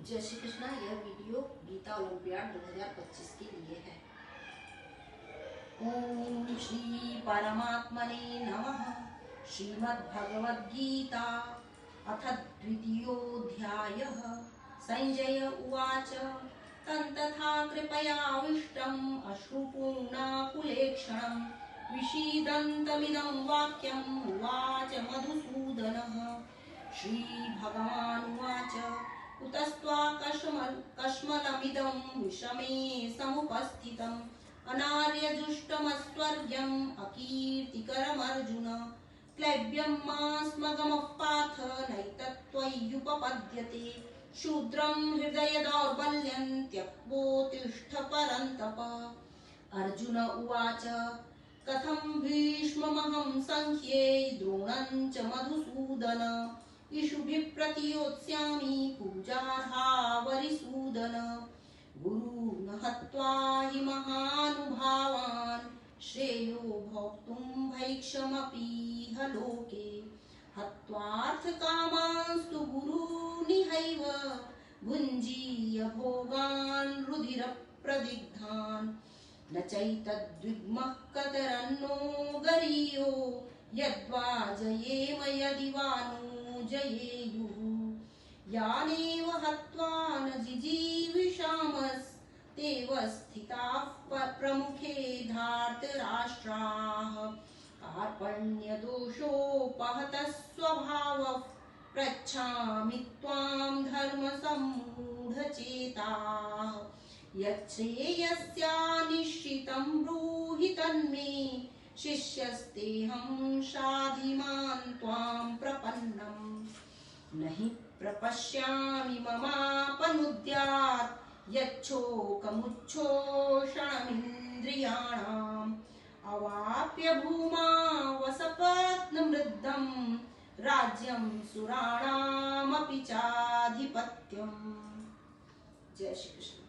जय श्री कृष्णा। यह वीडियो गीता ओलंपियाड 2025 के लिए है। ओम श्री परमात्मने नमः। श्रीमद्भगवद्गीता अथ द्वितीयोऽध्यायः। संजय उवाच तन्तथा कृपयाविष्टम् अश्रुपूर्णाकुलेक्षणम् विषीदन्तमिदं वाक्यम् उवाच मधुसूदनः। श्रीभगवानुवाच कुतस्त्वाकश्मलमिदं विषमे समुपस्थितम् अनार्यजुष्टमस्वर्ग्यम् अकीर्तिकरमर्जुन। क्लैब्यं मास्मगमः पार्थ नैतत्त्वय्युपपद्यते। शूद्रं हृदय दौर्बल्यं त्यक्त्वोत्तिष्ठ परन्तप। अर्जुन उवाच कथं भीष्ममहं संख्ये द्रोणं च मधुसूदन। इषुभिः प्रतियोत्स्यामि पूजार्हा वरिसूदन। गुरून् हत्वा हि महानुभावान् श्रेयो भोक्तुं भैक्षमपीह लोके। हत्वार्थकामांस्तु गुरूनिहैव भुञ्जीय भोगान् रुधिरप्रदिग्धान्। न चैतद्विग्मः कतरन्नो गरीयो यद्वा जयेम यदि वा नो जयेयुः। यानेव हत्वा न जिजीविषामस्तेव स्थिताः प्रमुखे धार्तराष्ट्राः। कार्पण्यदोषोपहतः स्वभावः पृच्छामि त्वां धर्मसम्मूढचेताः। यच्छ्रेयस्यानिश्चितं ब्रूहि तन्मे शिष्यस्तेऽहं शाधिमान् त्वां प्रपन्नम्। न हि प्रपश्यामि ममापनुद्यात् यच्छोकमुच्छोषणमिन्द्रियाणाम्। अवाप्य भूमा वसपत्नमृद्धं राज्यं सुराणामपि चाधिपत्यम्। जय श्री कृष्ण।